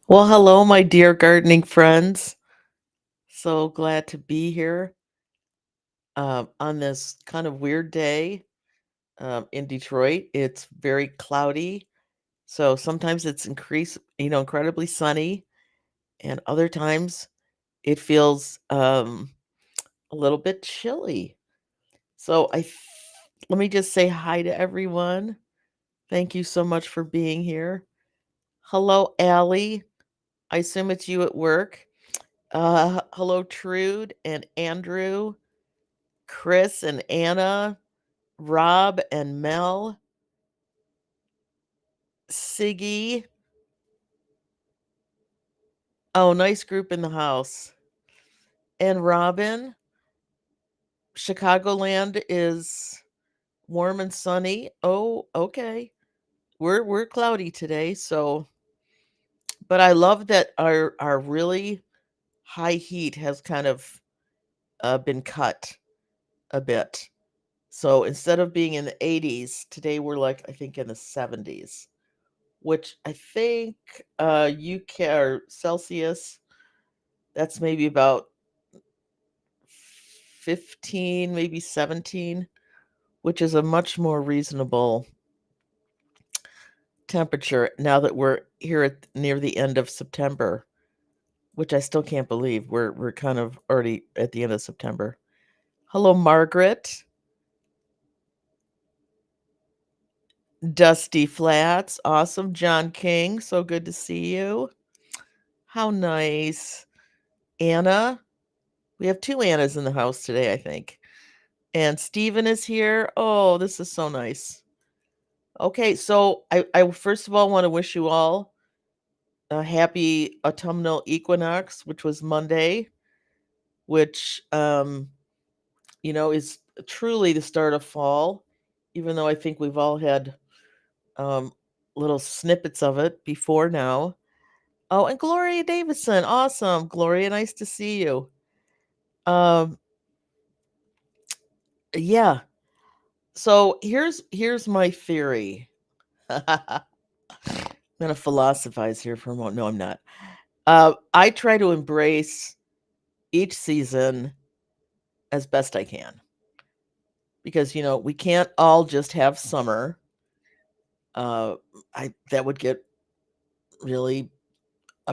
Well, hello, my dear gardening friends. So glad to be here on this kind of weird day in Detroit. It's very cloudy, so sometimes it's incredibly sunny, and other times it feels a little bit chilly. So let me just say hi to everyone. Thank you so much for being here. Hello, Allie. I assume it's you at work. Hello, Trude and Andrew, Chris and Anna, Rob and Mel, Siggy. Oh, nice group in the house. And Robin, Chicagoland is warm and sunny. Oh, okay. We're cloudy today, so but I love that our really high heat has kind of been cut a bit. So instead of being in the 80s, today we're like I think in the 70s. Which I think UK or Celsius, that's maybe about 15, maybe 17, which is a much more reasonable temperature now that we're here at near the end of September, which I still can't believe. We're kind of already at the end of September. Hello, Margaret. Dusty Flats. Awesome. John King. So good to see you. How nice. Anna. We have two Annas in the house today, I think. And Steven is here. Oh, this is so nice. Okay, so I first of all want to wish you all a happy autumnal equinox, which was Monday, which is truly the start of fall, even though I think we've all had um little snippets of it before now. Oh, and Gloria Davison. Awesome. Gloria, nice to see you. Um yeah. So here's my theory. I'm gonna philosophize here for a moment. No, I'm not. I try to embrace each season as best I can because we can't all just have summer. Uh, I that would get really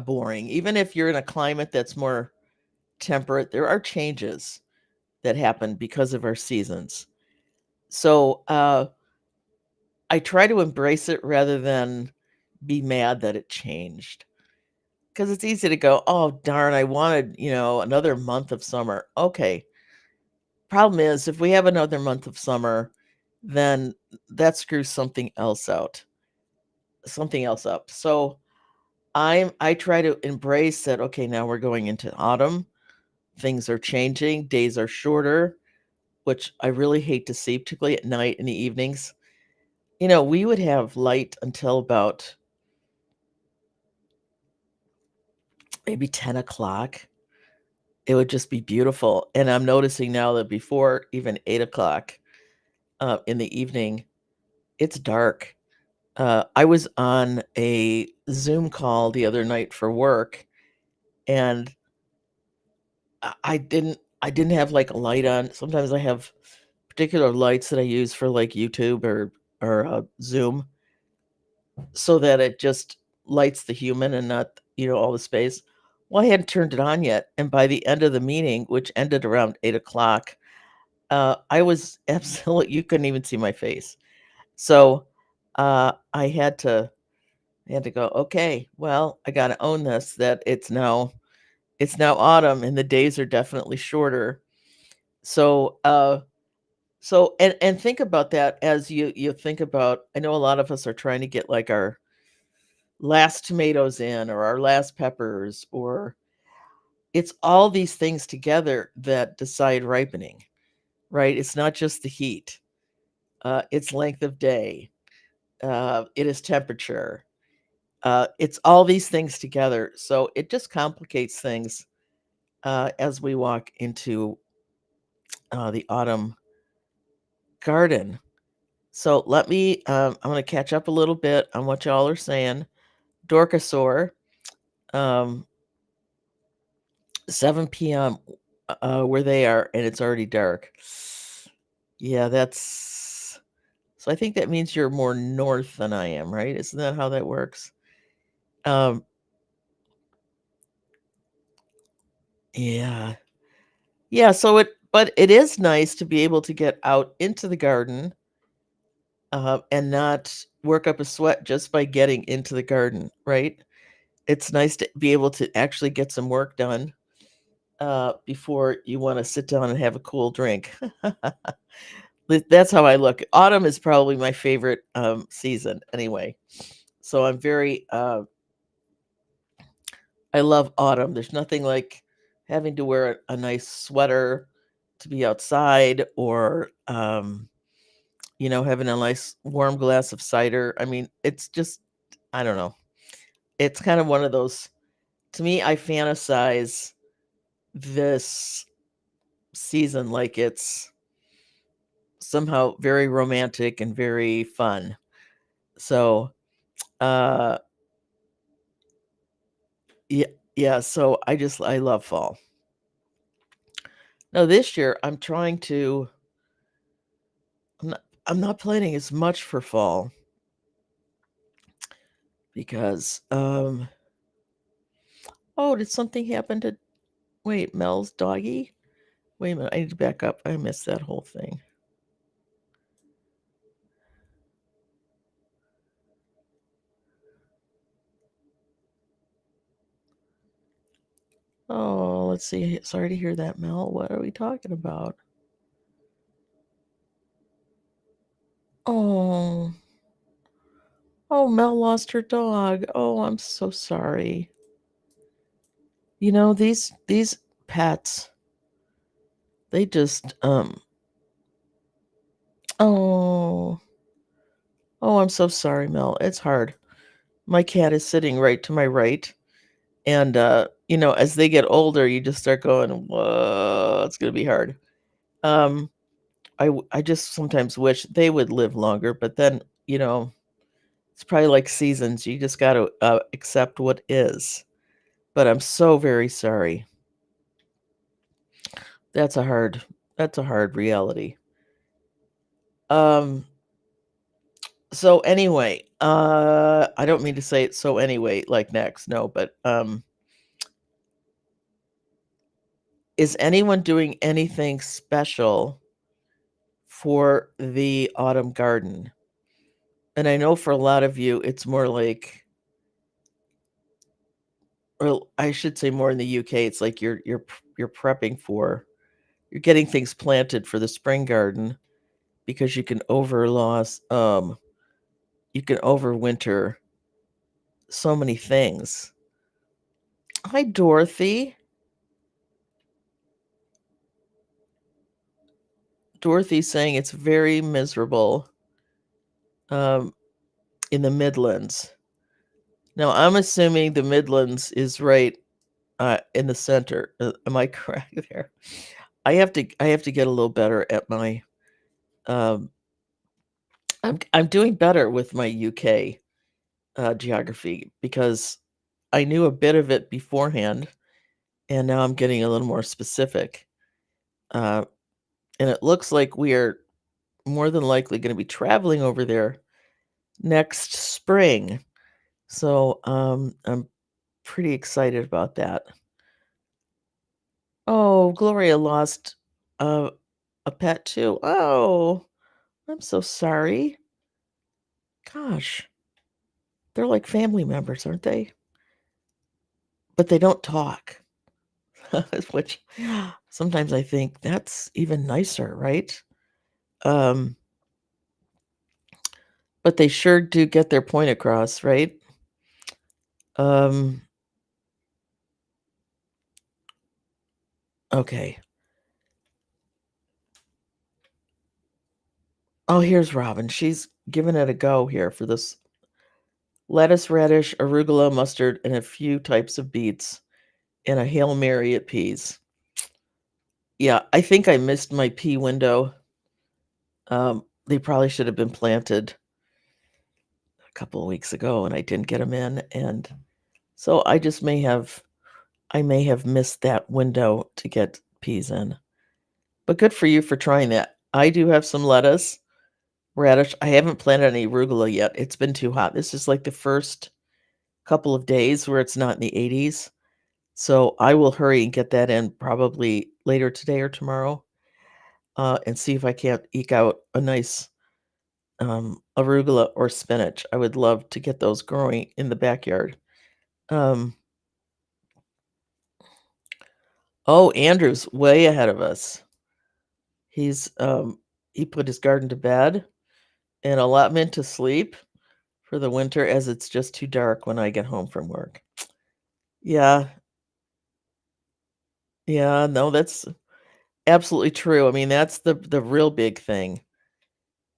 boring. Even if you're in a climate that's more temperate, there are changes that happen because of our seasons. So I try to embrace it rather than be mad that it changed. Because it's easy to go, oh darn, I wanted another month of summer. Okay, problem is, if we have another month of summer, then that screws something else up. So I try to embrace that. Okay, now we're going into autumn. Things are changing. Days are shorter, which I really hate to see, particularly at night in the evenings. We would have light until about maybe 10 o'clock. It would just be beautiful. And I'm noticing now that before even 8 o'clock in the evening, it's dark. I was on a Zoom call the other night for work, and I didn't have like a light on. Sometimes I have particular lights that I use for like YouTube or Zoom, so that it just lights the human and not all the space. Well, I hadn't turned it on yet, and by the end of the meeting, which ended around 8 o'clock, I was absolutely you couldn't even see my face. So I had to go, okay, well, I got to own this that it's now autumn and the days are definitely shorter. So and think about that as you think about. I know a lot of us are trying to get like our last tomatoes in or our last peppers, or it's all these things together that decide ripening, right? It's not just the heat. It's length of day. It is temperature. It's all these things together. So it just complicates things as we walk into the autumn garden. So I'm going to catch up a little bit on what y'all are saying. Dorcasaur, um, 7 p.m. Where they are, and it's already dark. Yeah, that's so I think that means you're more north than I am, right? Isn't that how that works? Um, yeah. Yeah, so but it is nice to be able to get out into the garden, and not work up a sweat just by getting into the garden, right? It's nice to be able to actually get some work done, before you wanna sit down and have a cool drink. That's how I look. Autumn is probably my favorite, season anyway. So I'm very, I love autumn. There's nothing like having to wear a nice sweater to be outside or, having a nice warm glass of cider. I mean, it's just I don't know. It's kind of one of those to me, I fantasize this season like it's somehow very romantic and very fun. So, uh, yeah, yeah, so I love fall. Now this year, I'm not planning as much for fall because, oh, did something happen to wait, Mel's doggy? Wait a minute, I need to back up. I missed that whole thing. Oh, let's see. Sorry to hear that, Mel. What are we talking about? Oh, oh, Mel lost her dog. Oh, I'm so sorry. These pets, they just oh, oh, I'm so sorry, Mel. It's hard. My cat is sitting right to my right, and as they get older, you just start going, "Whoa, it's gonna be hard." Um, I just sometimes wish they would live longer, but then it's probably like seasons. You just got to accept what is. But I'm so very sorry. That's a hard that's a hard reality. Um so anyway, I don't mean to say it so anyway like next. No, but is anyone doing anything special for the autumn garden? And I know for a lot of you it's more like or I should say more in the UK it's like you're prepping for you're getting things planted for the spring garden because you can overwinter so many things. Hi, Dorothy. Dorothy's saying it's very miserable um, in the Midlands. Now, I'm assuming the Midlands is right in the center. Am I correct there? I have to get a little better at my. Um, I'm doing better with my UK geography because I knew a bit of it beforehand, and now I'm getting a little more specific. Uh, and it looks like we are more than likely going to be traveling over there next spring. So I'm pretty excited about that. Oh, Gloria lost uh, a pet too. Oh, I'm so sorry. Gosh, they're like family members, aren't they? But they don't talk. Which sometimes I think that's even nicer, right? Um, but they sure do get their point across, right? Um, okay. Oh, here's Robin. She's giving it a go here for this lettuce, radish, arugula, mustard, and a few types of beets, and a Hail Mary at peas. Yeah, I think I missed my pea window. They probably should have been planted a couple of weeks ago, and I didn't get them in, and So I may have missed that window to get peas in. But good for you for trying that. I do have some lettuce, radish. I haven't planted any arugula yet. It's been too hot. This is like the first couple of days where it's not in the 80s. So I will hurry and get that in probably later today or tomorrow, and see if I can't eke out a nice arugula or spinach. I would love to get those growing in the backyard. Um, oh, Andrew's way ahead of us. He's he put his garden to bed and allotment to sleep for the winter as it's just too dark when I get home from work. Yeah, yeah, no, that's absolutely true. I mean, that's the real big thing.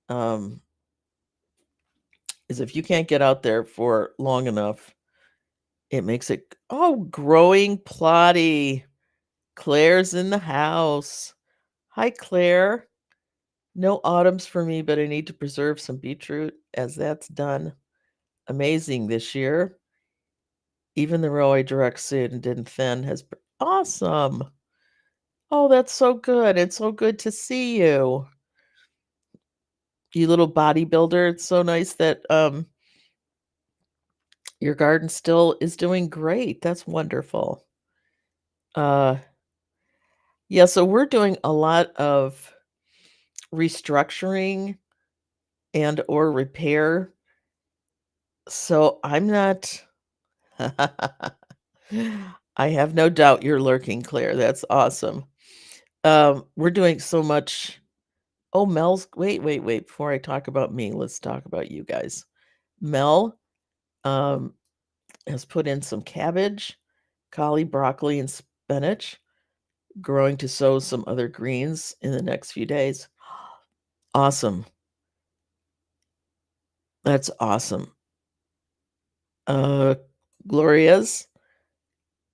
Um, is if you can't get out there for long enough, it makes it oh, growing plotty. Claire's in the house. Hi, Claire. No autumns for me, but I need to preserve some beetroot as that's done amazing this year. Even the row I direct seed and didn't thin has been awesome. Oh, that's so good. It's so good to see you. You little bodybuilder. It's so nice that your garden still is doing great. That's wonderful. Uh yeah, so we're doing a lot of restructuring and or repair. So I'm not I have no doubt you're lurking, Claire. That's awesome. We're doing so much. Oh, Mel's wait. Before I talk about me, let's talk about you guys. Mel um has put in some cabbage, cauli, broccoli, and spinach, growing to sow some other greens in the next few days. Awesome. That's awesome. Uh Gloria's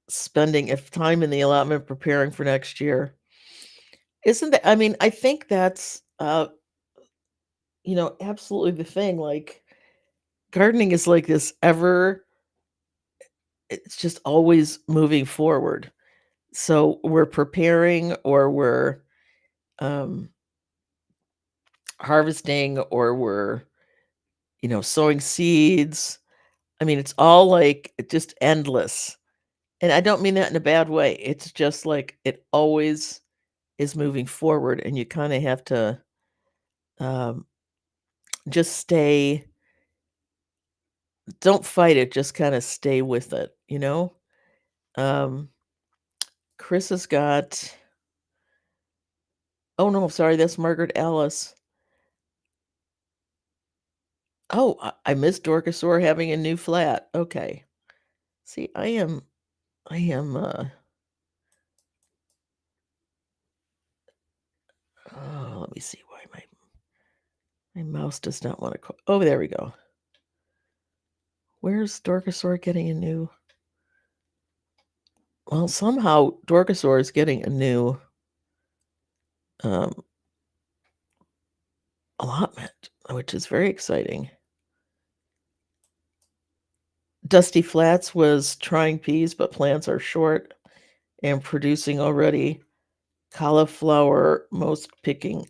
spending if time in the allotment preparing for next year. Isn't that I mean, I think that's absolutely the thing. Like gardening is like this ever it's just always moving forward. So we're preparing or we're um harvesting or we're sowing seeds. I mean, it's all like just endless. And I don't mean that in a bad way. It's just like it always is moving forward and you kind of have to um just stay don't fight it, just kind of stay with it. Um Chris has got oh no, sorry, that's Margaret Alice. Oh, I missed Dorcas having a new flat. Okay. See, I am oh, let me see why my mouse does not want to oh, there we go. Where's Dorcas getting a new well, somehow Dorcas is getting a new um allotment, which is very exciting. Dusty Flats was trying peas, but plants are short and producing already. Cauliflower, most picking.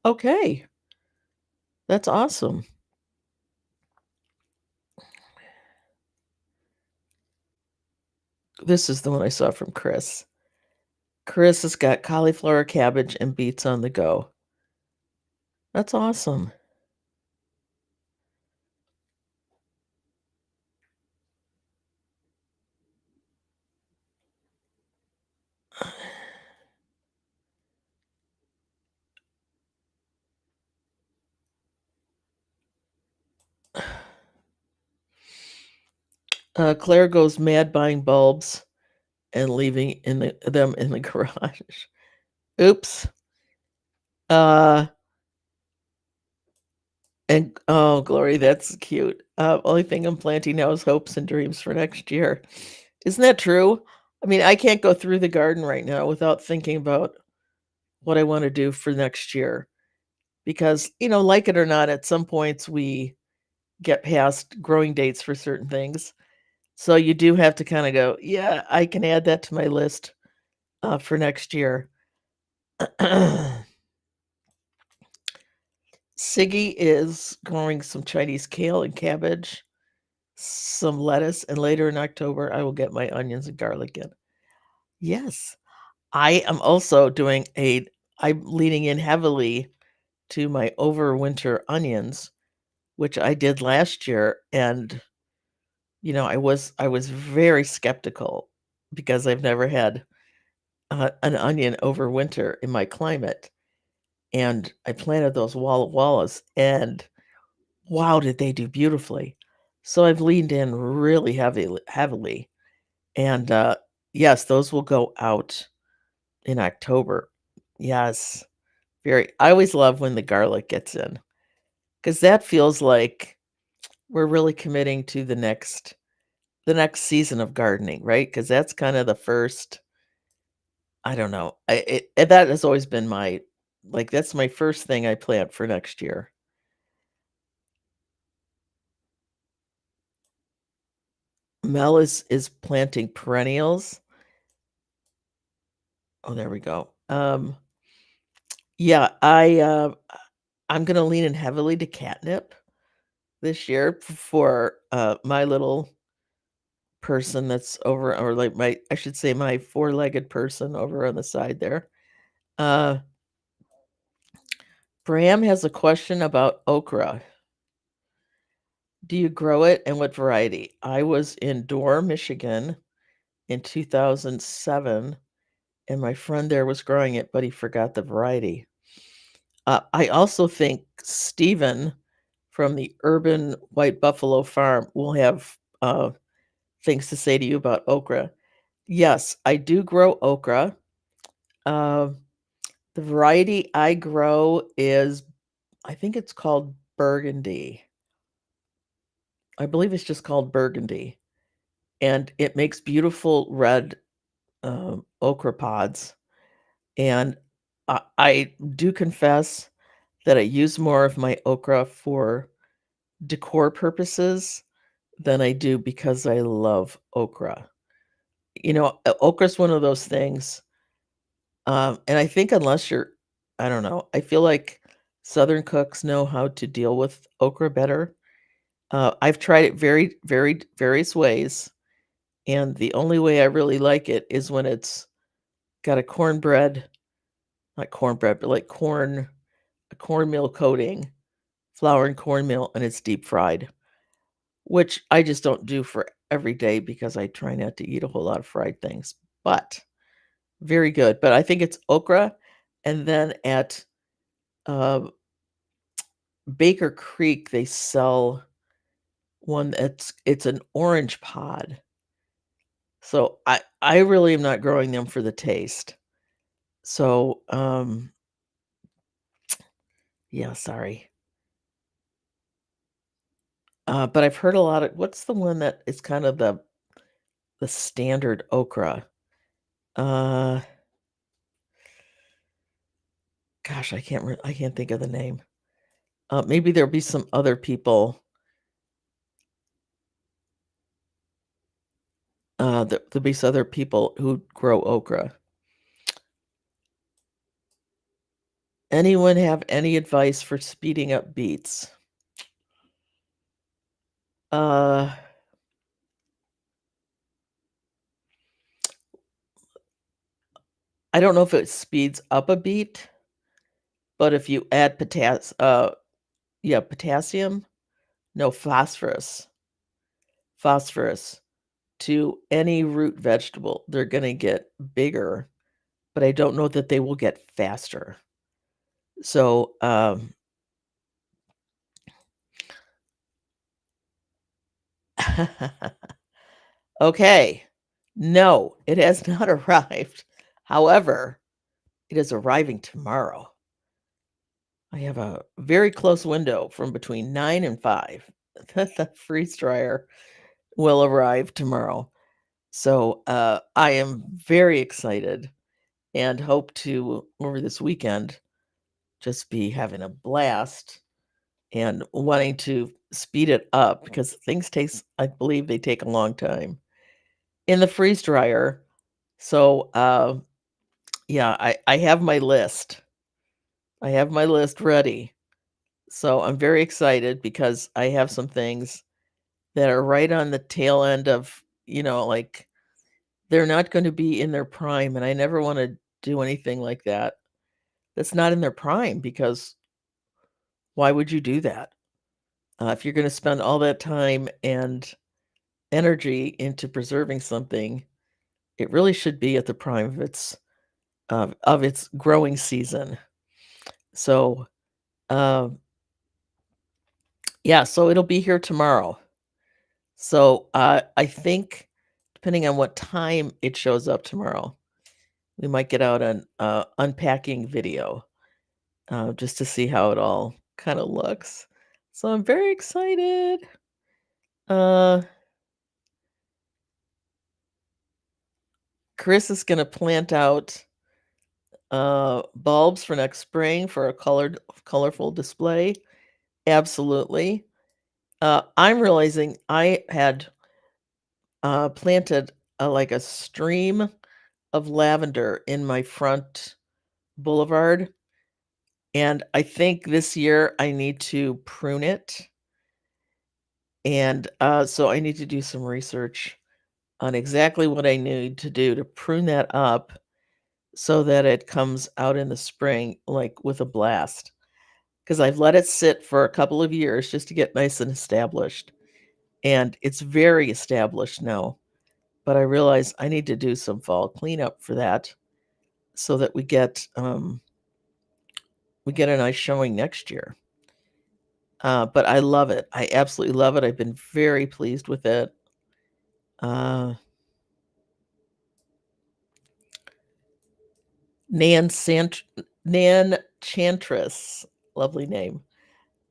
Okay, that's awesome. This is the one I saw from Chris. Chris has got cauliflower, cabbage, and beets on the go. That's awesome. Claire goes mad buying bulbs and leaving them in the garage. Oops. Uh, and oh, Glory, that's cute. Only thing I'm planting now is hopes and dreams for next year. Isn't that true? I mean, I can't go through the garden right now without thinking about what I want to do for next year because, like it or not, at some points we get past growing dates for certain things. So you do have to kinda go, "Yeah, I can add that to my list, for next year." Siggy is growing some Chinese kale and cabbage, some lettuce, and later in October, I will get my onions and garlic in. Yes. I am also doing a I'm leaning in heavily to my overwinter onions, which I did last year, and, I was very skeptical because I've never had, an onion over winter in my climate, and I planted those Walla Wallas, and wow, did they do beautifully. So I've leaned in really heavily, and, yes, those will go out in October. Yes, very I always love when the garlic gets in, because that feels like we're really committing to the next season of gardening, right? Because that's kinda the first I don't know, that has always been that's my first thing I plant for next year. Mel is planting perennials. Oh, there we go. Yeah, I'm gonna lean in heavily to catnip this year for, my little person that's over or, like, my I should say my four-legged person over on the side there. Uh, Bram has a question about okra. Do you grow it and what variety? I was in Dorr, Michigan in 2007, and my friend there was growing it, but he forgot the variety. I also think Steven from the Urban White Buffalo Farm will have, things to say to you about okra. Yes, I do grow okra. Um, the variety I grow is I think it's called Burgundy. I believe it's just called Burgundy, and it makes beautiful red, okra pods, and I do confess that I use more of my okra for decor purposes than I do because I love okra. Okra's one of those things, and I think unless you're I don't know, I feel like Southern cooks know how to deal with okra better. I've tried it various ways, and the only way I really like it is when it's got a cornbread not cornbread, but like a cornmeal coating, flour and cornmeal, and it's deep fried, which I just don't do for every day because I try not to eat a whole lot of fried things, but very good. But I think it's okra, and then at, uh, Baker Creek, they sell one it's an orange pod. So I really am not growing them for the taste. So, yeah, sorry. But I've heard a lot of what's the one that is kind of the standard okra? Uh, gosh, I can't think of the name. Maybe there'll be some other people, there'll be some other people who grow okra. Anyone have any advice for speeding up beets? Uh, I don't know if it speeds up a beet, but if you add potassium, no, phosphorus to any root vegetable, they're gonna get bigger, but I don't know that they will get faster. So, okay. No, it has not arrived. However, it is arriving tomorrow. I have a very close window from between 9 and 5 that the freeze dryer will arrive tomorrow. So, I am very excited and hope to, over this weekend, just be having a blast, and wanting to speed it up because things takes I believe they take a long time in the freeze dryer. So, yeah, I have my list. I have my list ready. So I'm very excited because I have some things that are right on the tail end of, like they're not going to be in their prime. And I never want to do anything like that. That's not in their prime because why would you do that? If you're going to spend all that time and energy into preserving something, it really should be at the prime of its growing season. So, um, yeah, so it'll be here tomorrow. So, I think depending on what time it shows up tomorrow, we might get out an, unpacking video, just to see how it all kinda looks. So I'm very excited. Uh, Chris is gonna plant out, bulbs for next spring for a colorful display. Absolutely. I'm realizing I had, planted, like, a stream of lavender in my front boulevard, and I think this year I need to prune it, and, so I need to do some research on exactly what I need to do to prune that up so that it comes out in the spring, like, with a blast. Because 'Cause I've let it sit for a couple of years just to get nice and established, and it's very established now, but I realize I need to do some fall cleanup for that so that we get a nice showing next year. But I love it. I absolutely love it. I've been very pleased with it. Uh, Nan Sant Nan Chantress, lovely name,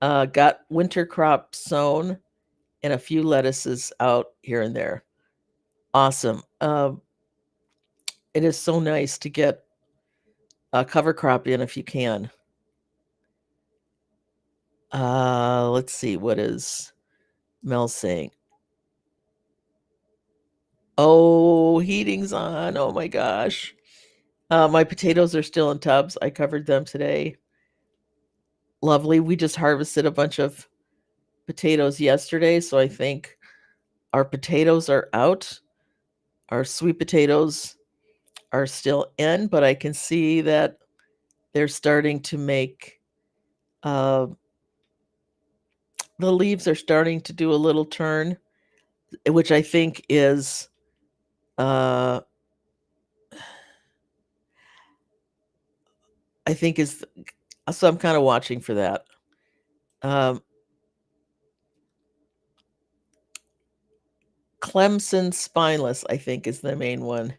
got winter crop sown and a few lettuces out here and there. Awesome. It is so nice to get a cover crop in if you can. Let's see, what is Mel saying? Oh, heating's on. Oh my gosh. My potatoes are still in tubs. I covered them today. Lovely. We just harvested a bunch of potatoes yesterday, so I think our potatoes are out. Our sweet potatoes are still in, but I can see that they're starting to make uh, the leaves are starting to do a little turn, which uh, I think is so I'm kind of watching for that. Um, Clemson spineless, I think, is the main one.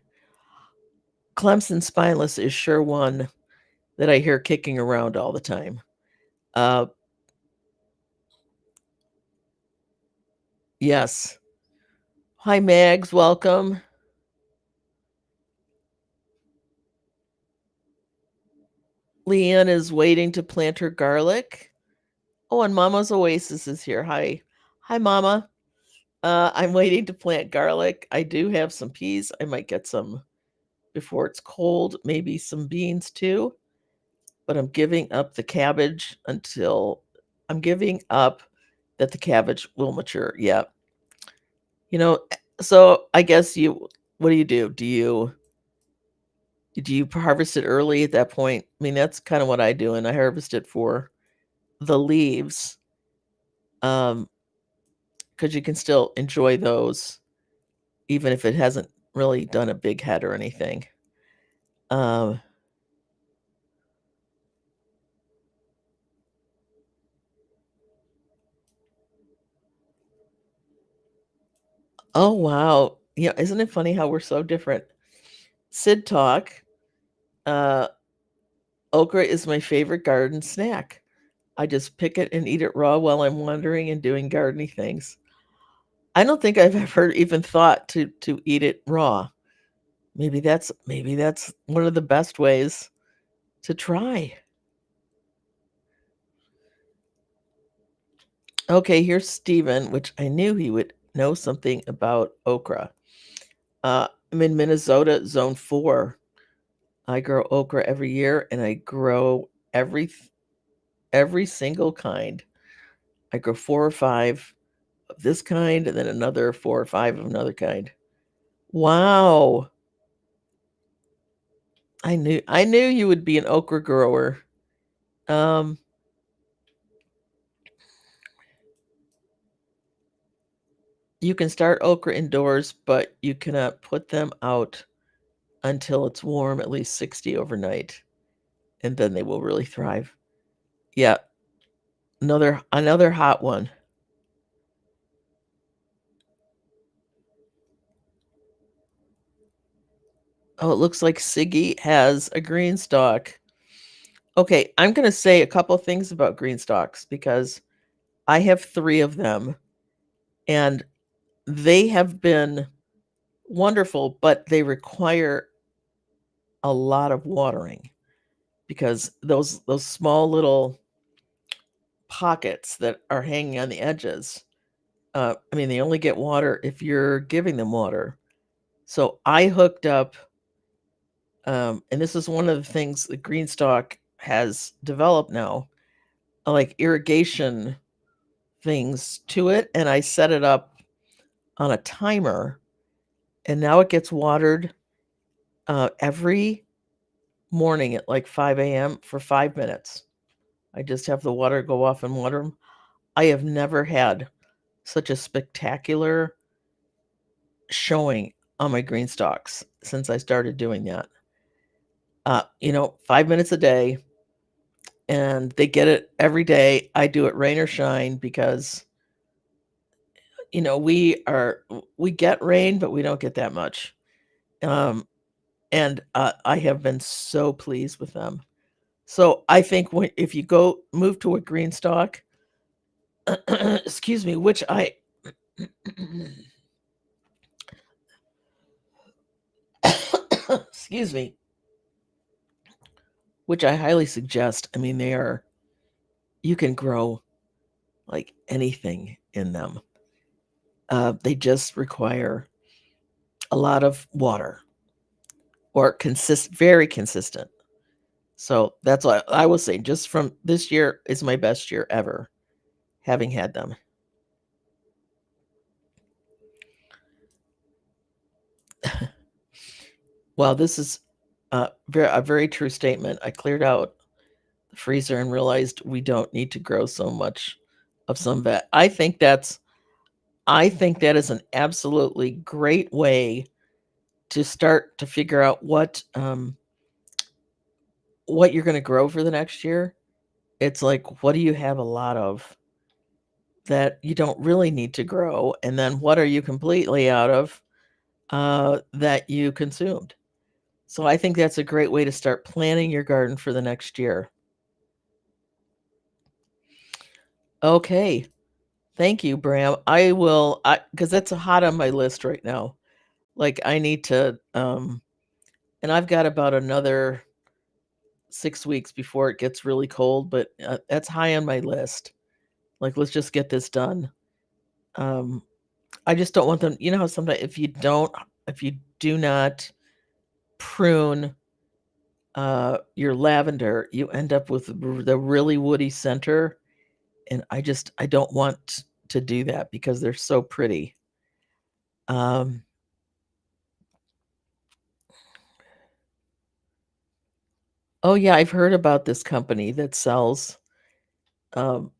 Clemson spineless is sure one that I hear kicking around all the time. Uh, yes. Hi, Mags. Welcome. Leanne is waiting to plant her garlic. Oh, and Mama's Oasis is here. Hi. Hi, Mama. I'm waiting to plant garlic. I do have some peas. I might get some before it's cold, maybe some beans too. But I'm giving up the cabbage until I'm giving up that the cabbage will mature. Yeah. So I guess what do you do? Do you harvest it early at that point? I mean, that's kind of what I do, and I harvest it for the leaves, um, because you can still enjoy those even if it hasn't really done a big head or anything. Um, oh, wow. Yeah, isn't it funny how we're so different? Sid Talk, uh, okra is my favorite garden snack. I just pick it and eat it raw while I'm wandering and doing gardening things. I don't think I've ever even thought to eat it raw. Maybe that's one of the best ways to try. Okay, here's Steven, which I knew he would know something about okra. I'm in Minnesota, zone 4. I grow okra every year, and I grow every single kind. I grow 4 or 5 of this kind, and then another 4 or 5 of another kind. Wow. I knew you would be an okra grower. Um, you can start okra indoors, but you cannot put them out until it's warm, at least 60 overnight, and then they will really thrive. Yeah, another hot one. Oh, it looks like Siggy has a green stalk. Okay, I'm gonna say a couple things about green stalks because I have 3 of them, and they have been wonderful, but they require a lot of watering because those small little pockets that are hanging on the edges, I mean, they only get water if you're giving them water. So I hooked up, and this is one of the things that Greenstock has developed now, like irrigation things to it, and I set it up on a timer, and now it gets watered every morning at like 5 a.m. for 5 minutes. I just have the water go off and water them. I have never had such a spectacular showing on my green stalks since I started doing that. 5 minutes a day, and they get it every day. I do it rain or shine because we get rain, but we don't get that much. Um, and I have been so pleased with them. So I think if you go move to a green stalk, excuse me, which I excuse me, which I highly suggest. I mean, you can grow like anything in them. They just require a lot of water or very consistent. So that's what I will say. Just from this year is my best year ever, having had them. Well, this is a very true statement. I cleared out the freezer and realized we don't need to grow so much of some vet. I think that is an absolutely great way to start to figure out what you're going to grow for the next year. It's like, what do you have a lot of that you don't really need to grow? And then what are you completely out of that you consumed? So I think that's a great way to start planning your garden for the next year. Okay. Thank you, Bram. I will, because that's hot on my list right now. Like I need to, and I've got about another 6 weeks before it gets really cold, but that's high on my list. Like, let's just get this done. Um, I just don't want them. You know how sometimes if you do not prune your lavender, you end up with the really woody center, and I don't want to do that because they're so pretty. Um, oh yeah, I've heard about this company that sells um,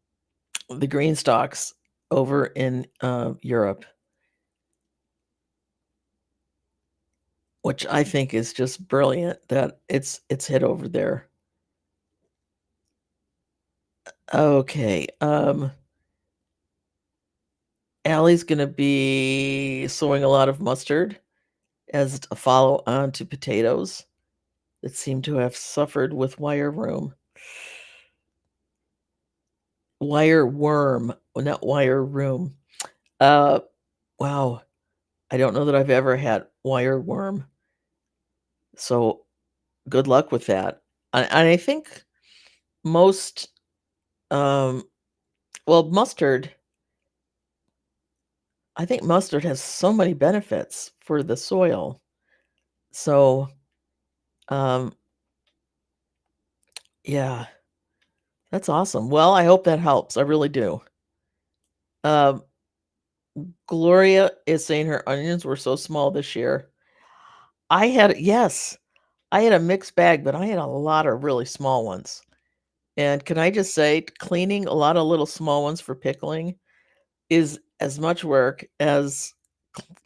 the green stalks over in Europe, which I think is just brilliant that it's hit over there. Okay, Allie's gonna be sowing a lot of mustard as a follow-on to potatoes that seem to have suffered with wire room. Wire worm, not wire room. Uh, wow, I don't know that I've ever had wire worm, so good luck with that. And I think most, um, Well, mustard, I think mustard has so many benefits for the soil. So, um, yeah, that's awesome. Well, I hope that helps. I really do. Um, Gloria is saying her onions were so small this year. Yes, I had a mixed bag, but I had a lot of really small ones. And can I just say, cleaning a lot of little small ones for pickling is as much work as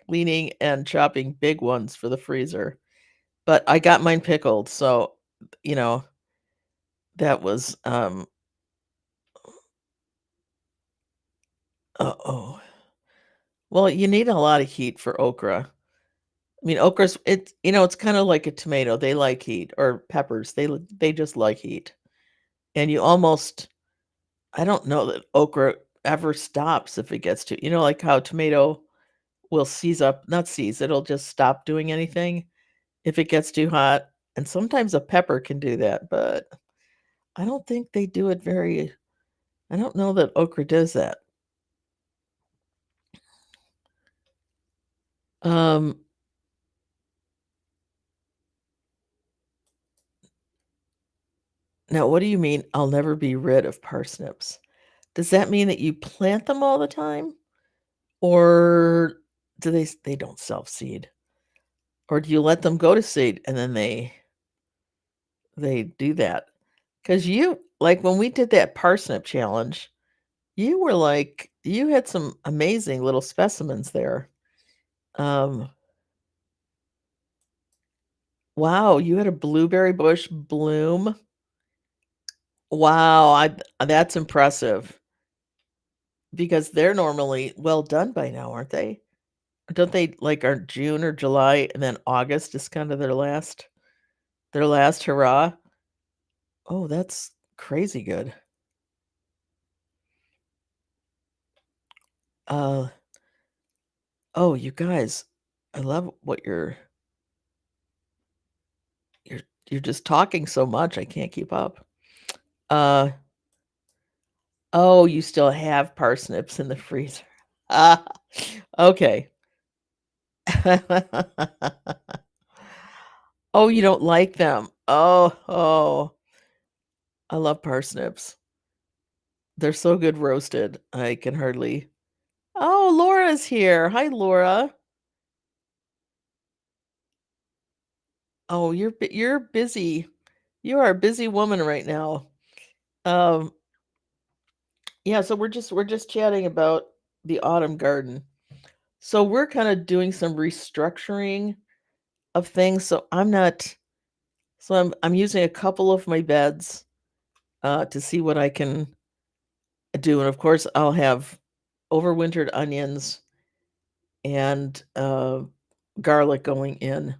cleaning and chopping big ones for the freezer. But I got mine pickled, so, you know, that was, uh-oh. Well, you need a lot of heat for okra. I mean, it's kinda like a tomato, they like heat, or peppers, they just like heat. And you almost I don't know that okra ever stops if it gets to like how tomato will seize up not seize, it'll just stop doing anything if it gets too hot, and sometimes a pepper can do that, but I don't think they do it very I don't know that okra does that. Um, Now what do you mean, "I'll never be rid of parsnips"? Does that mean that you plant them all the time? Or do they don't self-seed? Or do you let them go to seed and then they do that? Because when we did that parsnip challenge, you had some amazing little specimens there. Um, wow, you had a blueberry bush bloom? Wow, that's impressive because they're normally well done by now, aren't they? Don't they are June or July and then August is kind of their last hurrah? Oh, that's crazy good. Uh, oh, you guys, I love what you're just talking so much, I can't keep up. Uh, oh, you still have parsnips in the freezer. Ah, okay. Oh, you don't like them. Oh, I love parsnips. They're so good roasted. I can hardly Oh, Laura's here. Hi, Laura. Oh, you're busy. You are a busy woman right now. Um, yeah, so we're just chatting about the autumn garden. So we're kind of doing some restructuring of things. So I'm using a couple of my beds to see what I can do. And of course, I'll have overwintered onions and garlic going in.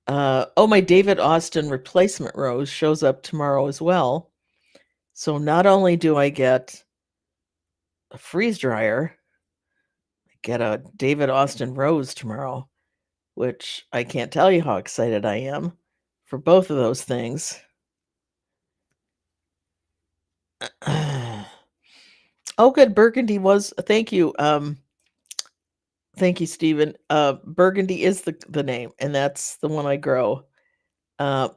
Oh, my David Austin replacement rose shows up tomorrow as well. So not only do I get a freeze dryer, I get a David Austin rose tomorrow, which I can't tell you how excited I am for both of those things. Oh, good. Burgundy was thank you. Thank you, Stephen. Burgundy is the name, and that's the one I grow.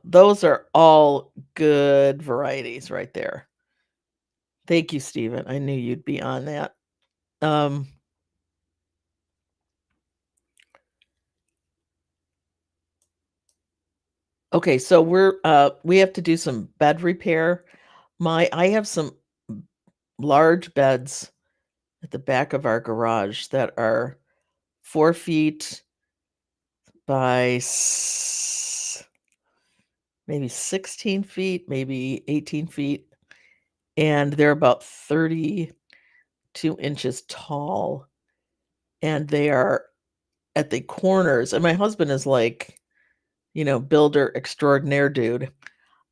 Those are all good varieties right there. Thank you, Stephen. I knew you'd be on that. Um, okay, so we have to do some bed repair. I have some large beds at the back of our garage that are 4 feet by maybe 16 feet, maybe 18 feet, and they're about 32 inches tall, and they are at the corners. And my husband is like, builder extraordinaire dude.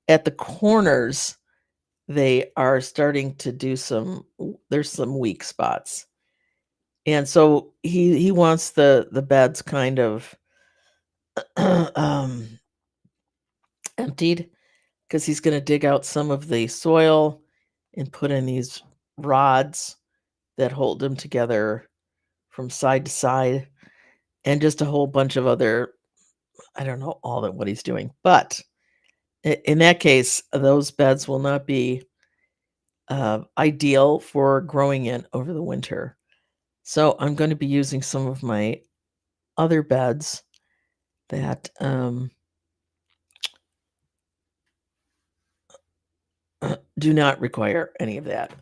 At the corners, they are starting to do there's some weak spots. And so he wants the beds kind of um emptied because he's going to dig out some of the soil and put in these rods that hold them together from side to side, and just a whole bunch of other, I don't know all that what he's doing, but in that case, those beds will not be ideal for growing in over the winter. So I'm going to be using some of my other beds that do not require any of that.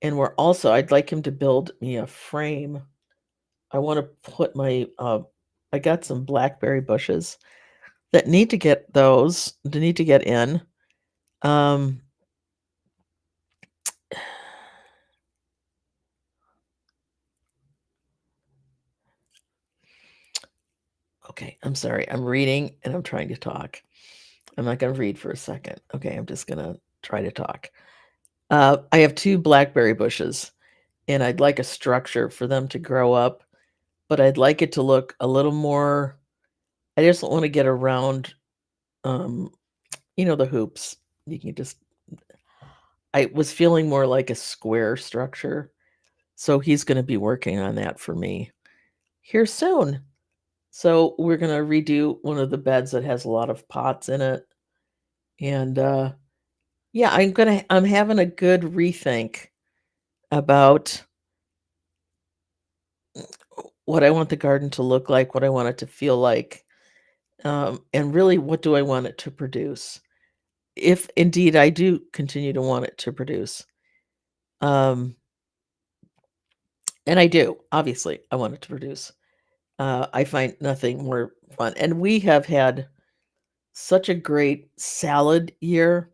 And we're also, I'd like him to build me a frame. I want to put my, I got some blackberry bushes that need to get those, they need to get in. Um, okay, I'm sorry. I'm reading and I'm trying to talk. I'm not going to read for a second. Okay, I'm just going to try to talk. I have 2 blackberry bushes, and I'd like a structure for them to grow up, but I'd like it to look a little more, I just want to get around, um, the hoops. You can just, I was feeling more like a square structure, so he's gonna be working on that for me here soon. So we're gonna redo one of the beds that has a lot of pots in it, and, yeah, I'm having a good rethink about what I want the garden to look like, what I want it to feel like, and really what do I want it to produce, if indeed I do continue to want it to produce. Um, and I do, obviously, I want it to produce. I find nothing more fun, and we have had such a great salad year,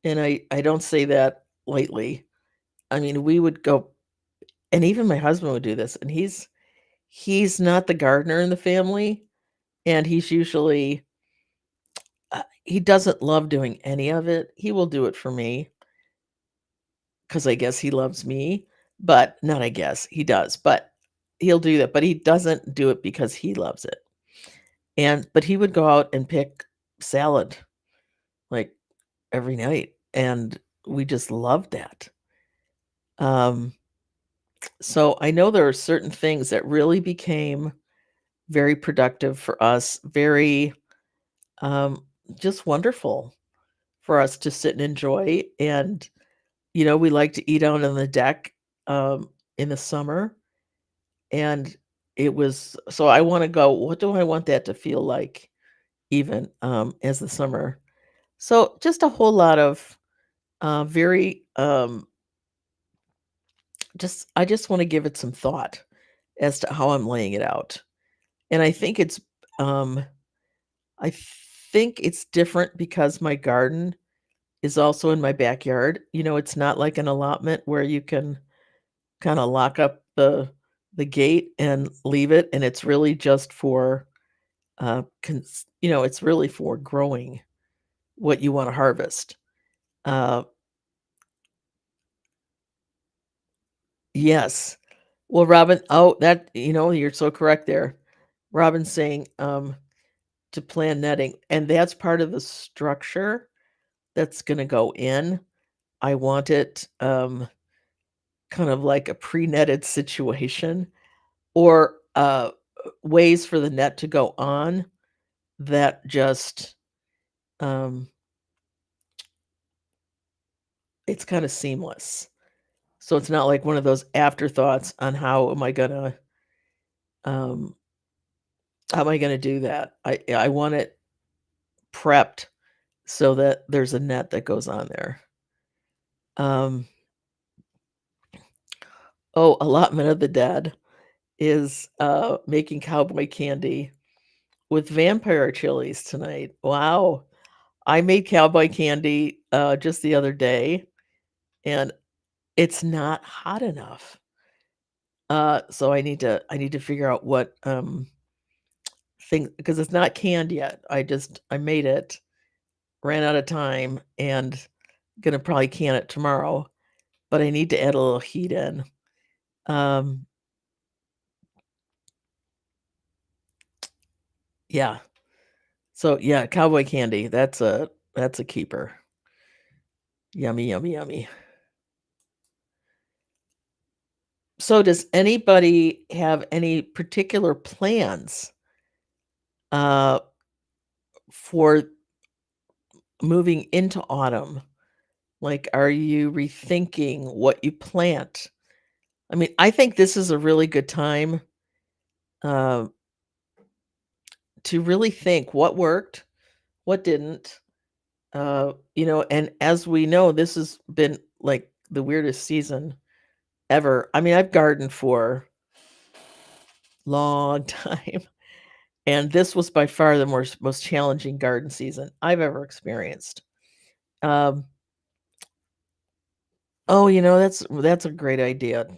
and I don't say that lightly. I mean, we would go, and even my husband would do this, and he's not the gardener in the family, and he's usually he doesn't love doing any of it. He will do it for me because I guess he loves me, but not I guess, he does, but he'll do that, but he doesn't do it because he loves it. But he would go out and pick salad, like, every night, and we just loved that. Um, so I know there are certain things that really became very productive for us, very, um, just wonderful for us to sit and enjoy, and, we like to eat out on the deck, in the summer, and it was so I wanna go, what do I want that to feel like even, as the summer? So, just a whole lot of, very, just I just wanna give it some thought as to how I'm laying it out, and um, I think it's different because my garden is also in my backyard. It's not like an allotment where you can kinda lock up the gate and leave it, and it's really just for, it's really for growing what you wanna harvest. Uh, yes. Well, Robin, oh, you're so correct there. Robin's saying, to plan netting, and that's part of the structure that's gonna go in. I want it, kind of like a pre-netted situation, or, ways for the net to go on that just, um, it's kinda seamless. So it's not like one of those afterthoughts on um, how am I gonna do that? I want it prepped so that there's a net that goes on there. Um, oh, Allotment of the Dead is, making cowboy candy with vampire chilies tonight. Wow. I made cowboy candy, just the other day, and it's not hot enough. So I need to figure out what, thing, because it's not canned yet. I made it, ran out of time, and gonna probably can it tomorrow, but I need to add a little heat in. Um, yeah. So, yeah, cowboy candy, that's a keeper. Yummy, yummy, yummy. So does anybody have any particular plans uh, for moving into autumn? Like, are you rethinking what you plant? I mean, I think this is a really good time uh, to really think what worked, what didn't. And as we know, this has been like the weirdest season ever. I mean, I've gardened for long time, and this was by far the most challenging garden season I've ever experienced. Um, oh, that's a great idea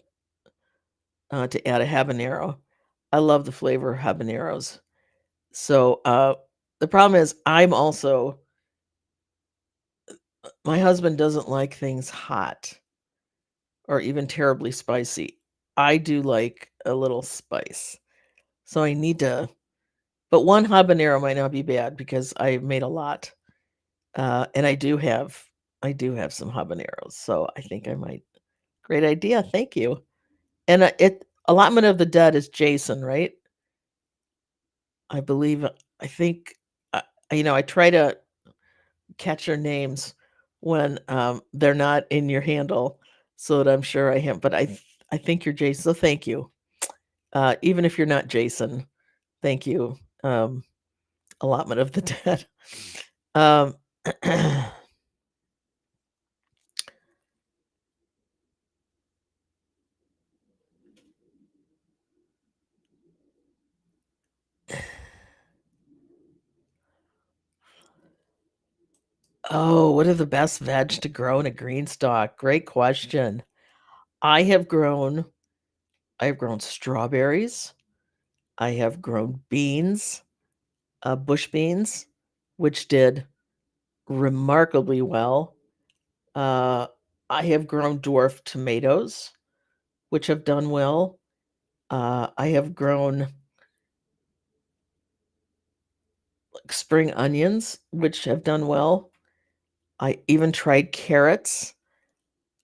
to add a habanero. I love the flavor of habaneros. So the problem is, my husband doesn't like things hot or even terribly spicy. I do like a little spice. So I need to, but one habanero might not be bad because I made a lot. And I do have some habaneros. So I think I might. Great idea. Thank you. And Allotment of the Dead is Jason, right? I believe, I think, I try to catch your names when they're not in your handle so that I'm sure I am. But I think you're Jason. So thank you. Even if you're not Jason, thank you. Allotment of the Dead. Um, oh, what are the best veg to grow in a green stalk? Great question. I have grown I've grown strawberries. I have grown beans, bush beans, which did remarkably well. Uh, I have grown dwarf tomatoes, which have done well. I have grown like spring onions, which have done well. I even tried carrots.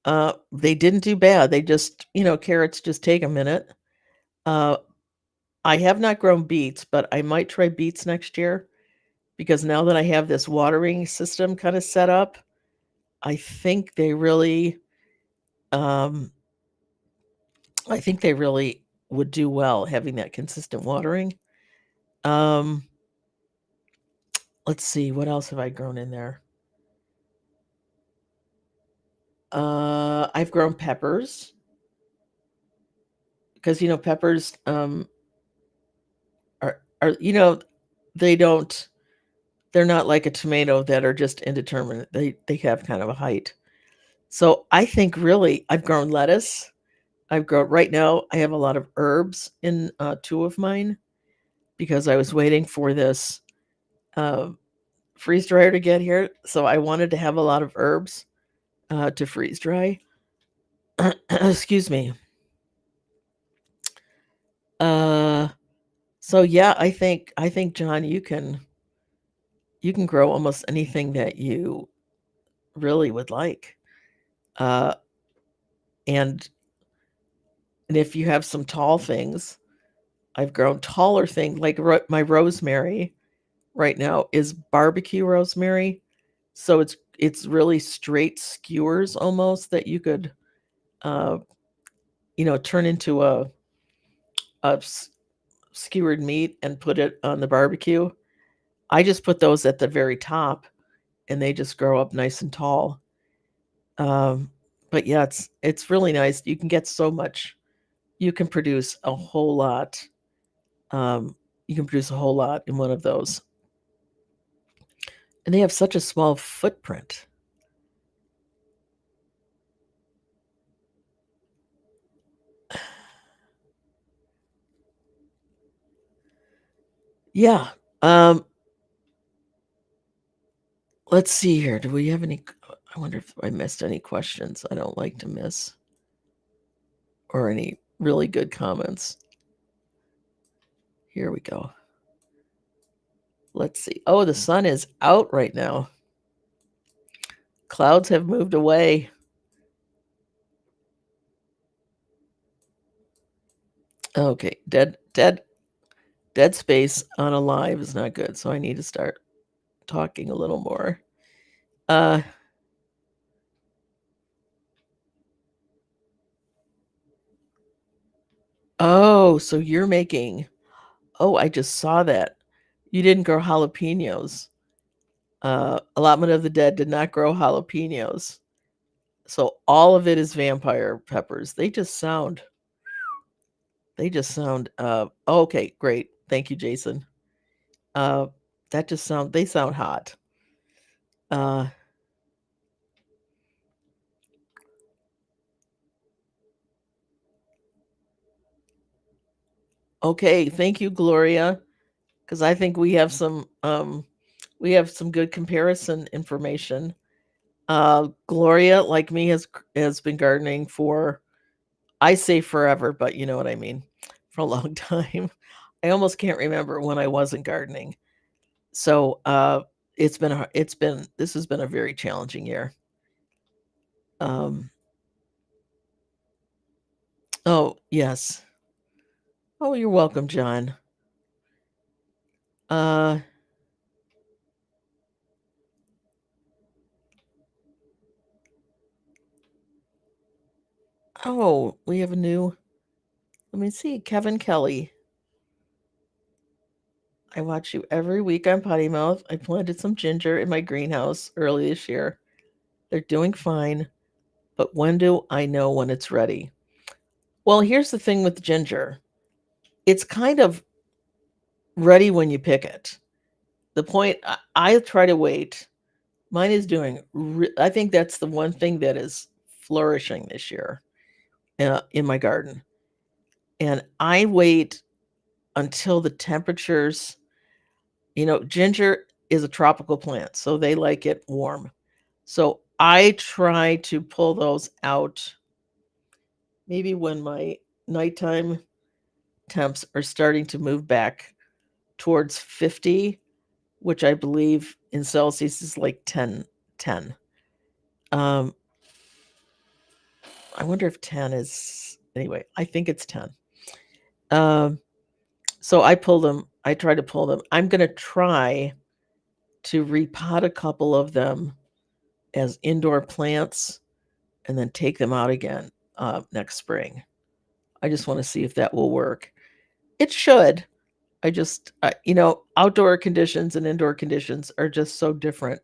They didn't do bad. They just, carrots just take a minute. Uh, I have not grown beets, but I might try beets next year because now that I have this watering system kind of set up, I think they really, um, I think they really would do well having that consistent watering. Um, let's see, what else have I grown in there? I've grown peppers because peppers are they don't they're not like a tomato that are just indeterminate. They have kind of a height. So I think really I've grown lettuce. I've grown right now. I have a lot of herbs in two of mine because I was waiting for this uh, freeze dryer to get here. So I wanted to have a lot of herbs to freeze dry. Excuse me. Uh, so yeah, I think John, you can grow almost anything that you really would like. Uh, and and if you have some tall things, I've grown taller things like my rosemary right now is barbecue rosemary. So it's really straight skewers almost that you could uh, turn into a skewered meat and put it on the barbecue. I just put those at the very top and they just grow up nice and tall. Um, but yeah, it's really nice. You can get so much. You can produce a whole lot. You can produce a whole lot in one of those, and they have such a small footprint. Yeah. Um, let's see here. Do we have any? I wonder if I missed any questions. I don't like to miss, or any really good comments. Here we go. Let's see. Oh, the sun is out right now. Clouds have moved away. Okay, dead space on a live is not good, so I need to start talking a little more. Uh, oh, so you're making oh, I just saw that. You didn't grow jalapenos. Allotment of the Dead did not grow jalapenos. So all of it is vampire peppers. They just sound oh, okay, great. Thank you, Jason. Uh they sound hot. Uh okay, thank you, Gloria, because I think we have some good comparison information. Gloria, like me, has been gardening for I say forever, but you know what I mean, for a long time. I almost can't remember when I wasn't gardening. So, it's been this has been a very challenging year. Um, oh, yes. Oh, you're welcome, John. Uh, oh, we have a new let me see, Kevin Kelly. I watch you every week on Potty Mouth. I planted some ginger in my greenhouse early this year. They're doing fine, but when do I know when it's ready? Well, here's the thing with ginger. It's kind of ready when you pick it. The point I try to wait. Mine is doing I think that's the one thing that is flourishing this year in my garden. And I wait until the temperatures, ginger is a tropical plant, so they like it warm. So I try to pull those out maybe when my nighttime temps are starting to move back towards 50, which I believe in Celsius is like 10. Um, I wonder if 10 is anyway, I think it's 10. Um, so I try to pull them. I'm gonna try to repot a couple of them as indoor plants and then take them out again next spring. I just want to see if that will work. It should. Outdoor conditions and indoor conditions are just so different.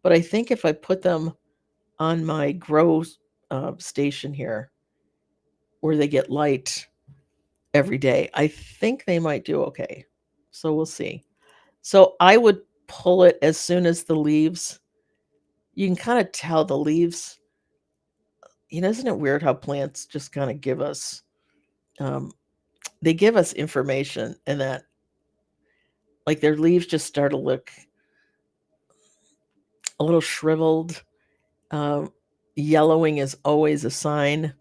But I think if I put them on my grow station here where they get light every day, I think they might do okay. So we'll see. So I would pull it as soon as the leaves, you can kind of tell the leaves, isn't it weird how plants just kind of um, they give us information and that like their leaves just start to look a little shriveled. Um, Yellowing is always a sign.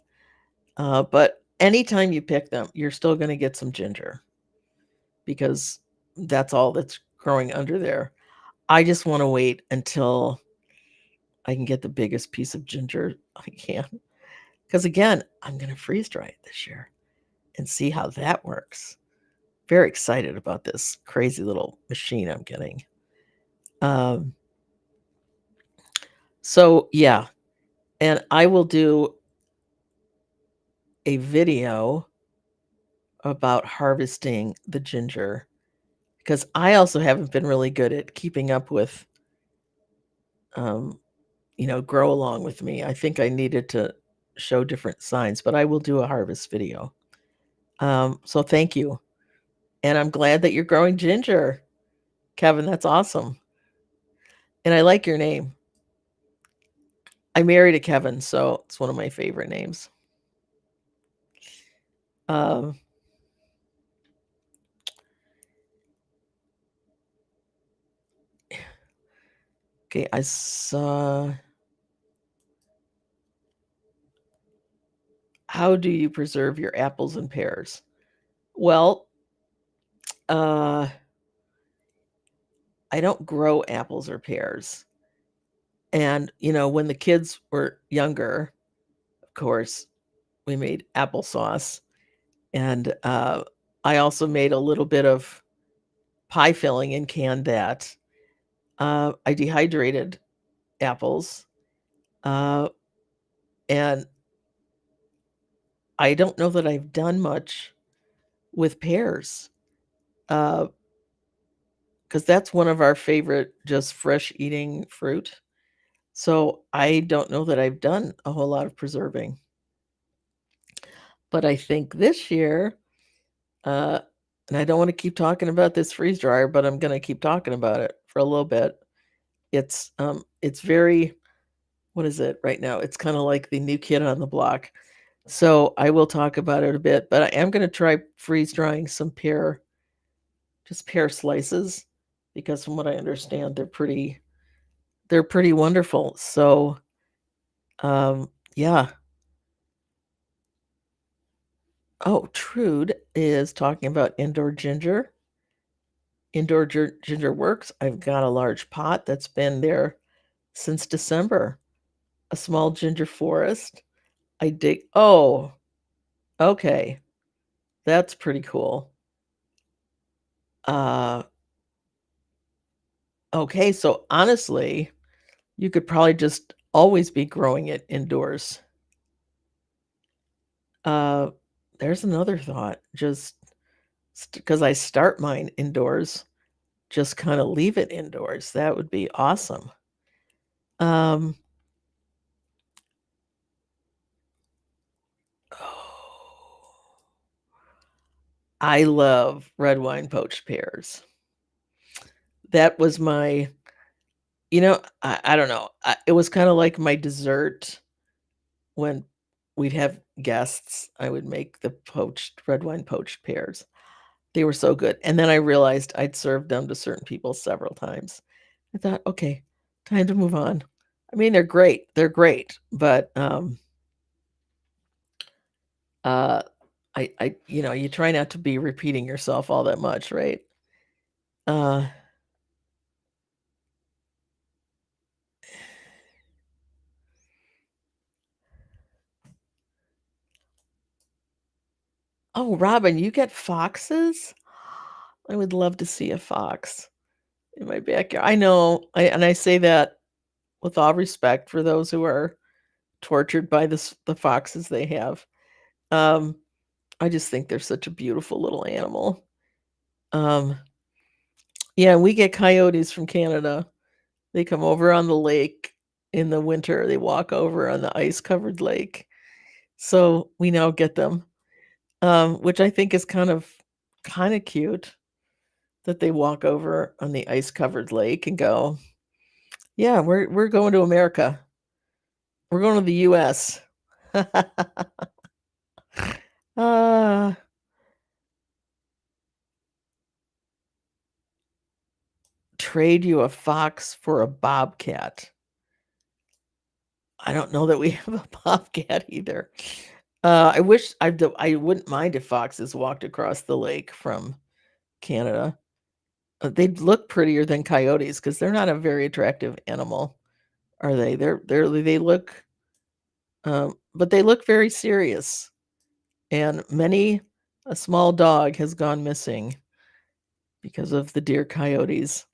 But anytime you pick them, you're still going to get some ginger because that's all that's growing under there. I just want to wait until I can get the biggest piece of ginger I can. Because again, I'm going to freeze dry it this year and see how that works. Very excited about this crazy little machine I'm getting. Um, so, yeah. And I will do a video about harvesting the ginger because I also haven't been really good at keeping up with, um, grow along with me. I think I needed to show different signs, but I will do a harvest video. So thank you. And I'm glad that you're growing ginger, Kevin. That's awesome. And I like your name. I married a Kevin, so it's one of my favorite names. Um, okay, I saw. How do you preserve your apples and pears? Well, uh, I don't grow apples or pears. And, when the kids were younger, of course, we made applesauce. And I also made a little bit of pie filling and canned that. I dehydrated apples, uh, and I don't know that I've done much with pears, because that's one of our favorite just fresh eating fruit. So I don't know that I've done a whole lot of preserving. But I think this year, uh, and I don't want to keep talking about this freeze dryer, but I'm going to keep talking about it for a little bit. It's very, what is it right now? It's kind of like the new kid on the block. So I will talk about it a bit, but I am going to try freeze drying some just pear slices, because from what I understand, they're pretty wonderful. So, yeah. Oh, Trude is talking about indoor ginger. Indoor ginger works. I've got a large pot that's been there since December. A small ginger forest. I dig. Oh, okay. That's pretty cool. Uh, okay. So honestly, you could probably just always be growing it indoors. Uh, there's another thought. Just because I start mine indoors, just kind of leave it indoors. That would be awesome. Um, oh, I love red wine poached pears. That was I don't know. It was kind of like my dessert when we'd have guests. I would make the red wine poached pears. They were so good. And then I realized I'd served them to certain people several times. I thought, okay, time to move on. I mean, they're great. They're great, but uh, you try not to be repeating yourself all that much, right? Uh, oh, Robin, you get foxes? I would love to see a fox in my backyard. I know, and I say that with all respect for those who are tortured by the foxes they have. Um, I just think they're such a beautiful little animal. Um, yeah, we get coyotes from Canada. They come over on the lake in the winter. They walk over on the ice-covered lake. So we now get them, which I think is kind of cute that they walk over on the ice-covered lake and go, "Yeah, we're going to America. We're going to the US." Ah, trade you a fox for a bobcat. I don't know that we have a bobcat either. I wish I wouldn't mind if foxes walked across the lake from Canada. They'd look prettier than coyotes because they're not a very attractive animal, are they? They look, but they look very serious. And many a small dog has gone missing because of the deer coyotes.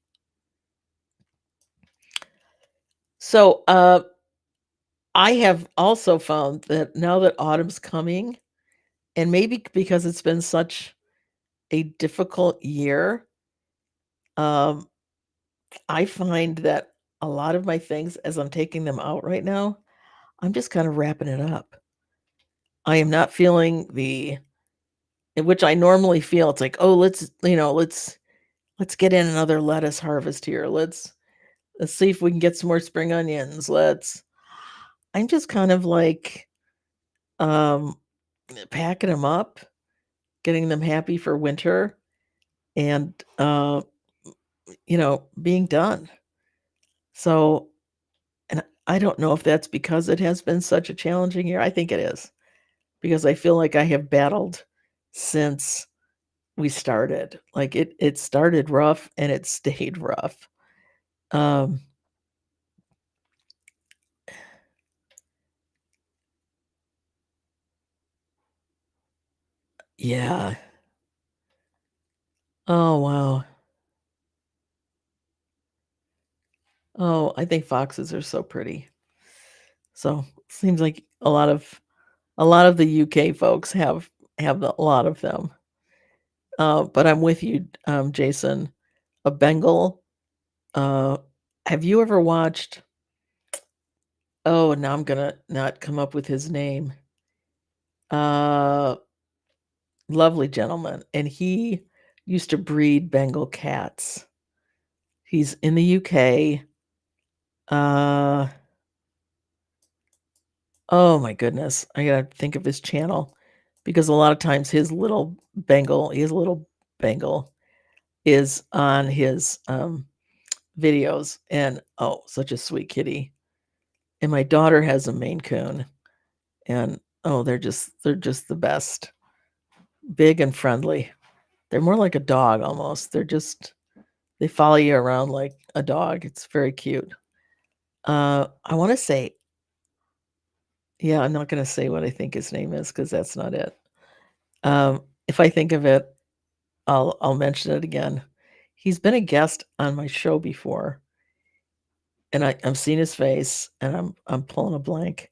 So, I have also found that now that autumn's coming, and maybe because it's been such a difficult year, um, I find that a lot of my things, as I'm taking them out right now, I'm just kind of wrapping it up. I am not feeling in which I normally feel. It's like, oh, let's get in another lettuce harvest here. Let's see if we can get some more spring onions. I'm just kind of like um packing them up, getting them happy for winter, and being done. So, and I don't know if that's because it has been such a challenging year. I think it is, because I feel like I have battled since we started. Like it started rough and it stayed rough. Um, Yeah. Oh, wow. Oh, I think foxes are so pretty. So, seems like a lot of the UK folks have a lot of them. But I'm with you, Jason. A Bengal, uh, have you ever watched oh, now I'm gonna not come up with his name. Uh, Lovely gentleman, and he used to breed Bengal cats. He's in the UK. Uh, oh my goodness, I gotta think of his channel because a lot of times his little Bengal is on his, videos, and, oh, such a sweet kitty. And my daughter has a Maine Coon, and, oh, they're just the best. Big and friendly. They're more like a dog almost. They follow you around like a dog. It's very cute. I wanna say yeah, I'm not gonna say what I think his name is because that's not it. If I think of it, I'll mention it again. He's been a guest on my show before, and I'm seeing his face, and I'm pulling a blank,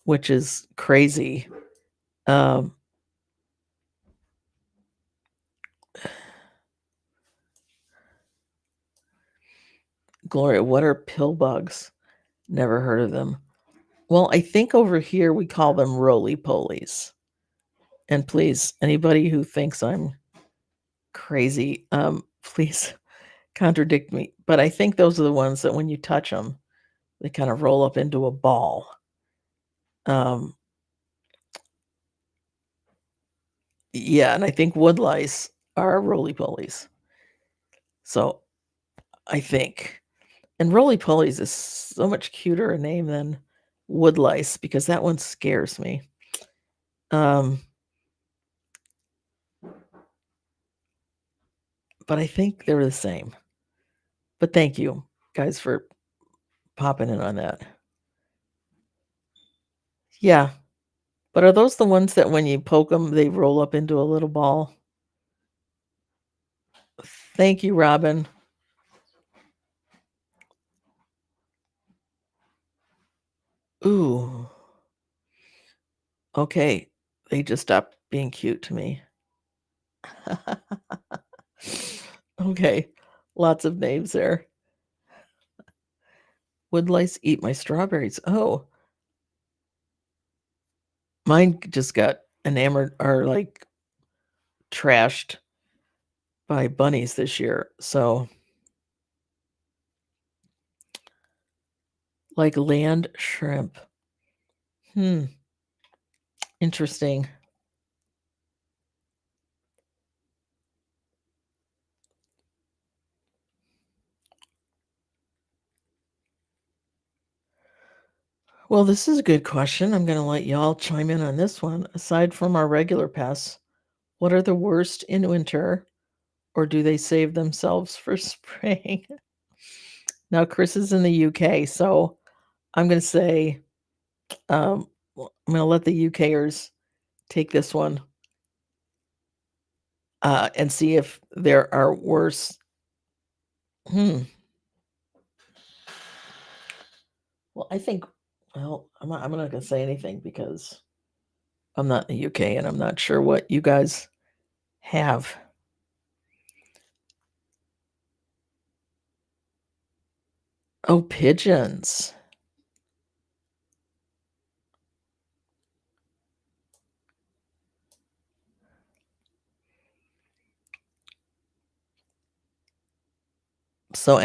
which is crazy. Um, Gloria, what are pill bugs? Never heard of them. Well, I think over here we call them roly-polies. And please, anybody who thinks I'm crazy, please contradict me. But I think those are the ones that when you touch them, they kind of roll up into a ball. Um, yeah, and I think wood lice are roly-polies. So I think. And roly-polies is so much cuter a name than wood lice because that one scares me. Um, but I think they're the same. But thank you guys for popping in on that. Yeah. But are those the ones that when you poke them, they roll up into a little ball? Thank you, Robin. Ooh. Okay. They just stopped being cute to me. Okay. Lots of names there. Would lice eat my strawberries? Oh, mine just got enamored or like trashed by bunnies this year. So, like land shrimp. Hmm. Interesting. Well, this is a good question. I'm going to let y'all chime in on this one. Aside from our regular pests, what are the worst in winter, or do they save themselves for spring? Now, Chris is in the UK, so I'm going to say, I'm going to let the UKers take this one and see if there are worse. Hmm. Well, I think, well, I'm not going to say anything because I'm not in the UK and I'm not sure what you guys have. Oh, pigeons. So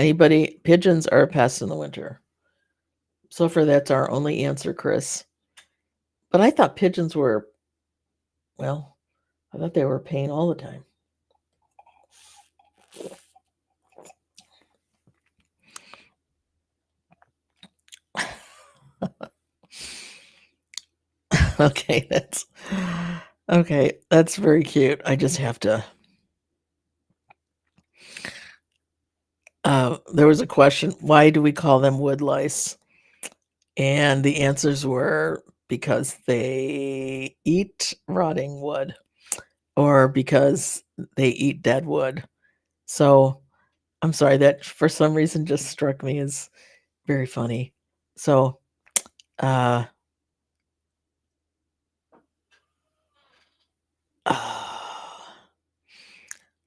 pigeons are a pest in the winter. So far, that's our only answer, Chris. But I thought pigeons were, well, I thought they were a pain all the time. Okay, that's very cute. I just have to. There was a question: why do we call them wood lice? And the answers were because they eat rotting wood. or because they eat dead wood. So, I'm sorry, that for some reason just struck me as very funny. So, uh,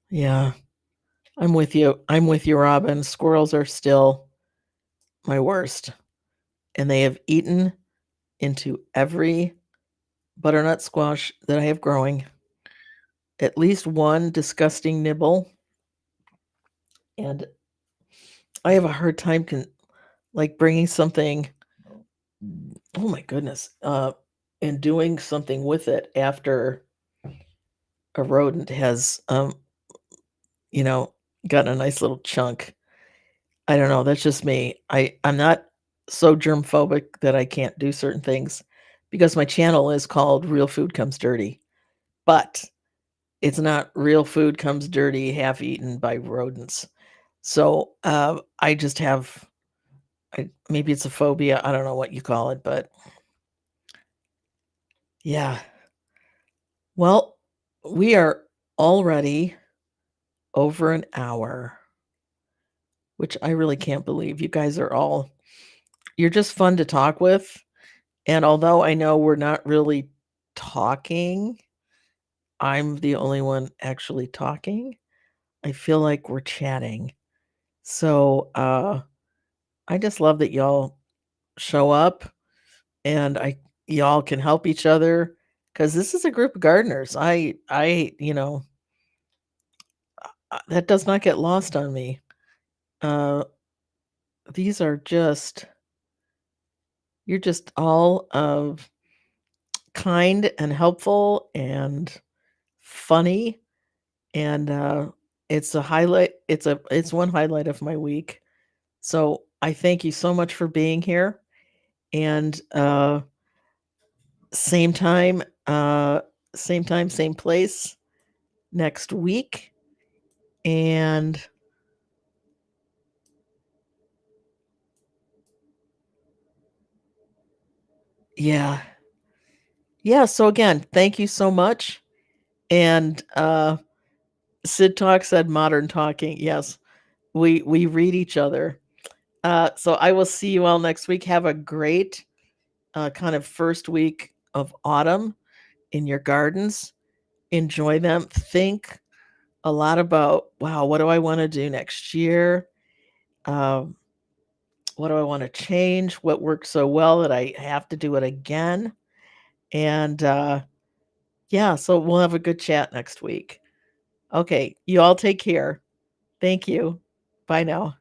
yeah, I'm with you. I'm with you, Robin. Squirrels are still my worst, and they have eaten into every butternut squash that I have growing. At least one disgusting nibble, and I have a hard time like bringing something. Oh my goodness, and doing something with it after a rodent has, you know, gotten a nice little chunk. I don't know, that's just me. I'm not so germ phobic that I can't do certain things because my channel is called Real Food Comes Dirty, but it's not Real Food Comes Dirty half eaten by rodents. So, I just have maybe it's a phobia, I don't know what you call it, but yeah. Well, we are already over an hour, which I really can't believe. You guys are all you're just fun to talk with, and although I know we're not really talking, I'm the only one actually talking. I feel like we're chatting. So, I just love that y'all show up and y'all can help each other because this is a group of gardeners. That does not get lost on me. Uh, these are just you're just all of kind and helpful and funny, and, it's a highlight it's one highlight of my week. So, I thank you so much for being here, and, same time, same time, same place next week, and yeah. Yeah, so again, thank you so much, and, Sid Talk said modern talking. Yes, we read each other. So I will see you all next week. Have a great, kind of first week of autumn in your gardens. Enjoy them. Think a lot about, wow, what do I want to do next year? Um, what do I want to change? What worked so well that I have to do it again? And yeah, so we'll have a good chat next week. Okay, you all take care. Thank you. Bye now.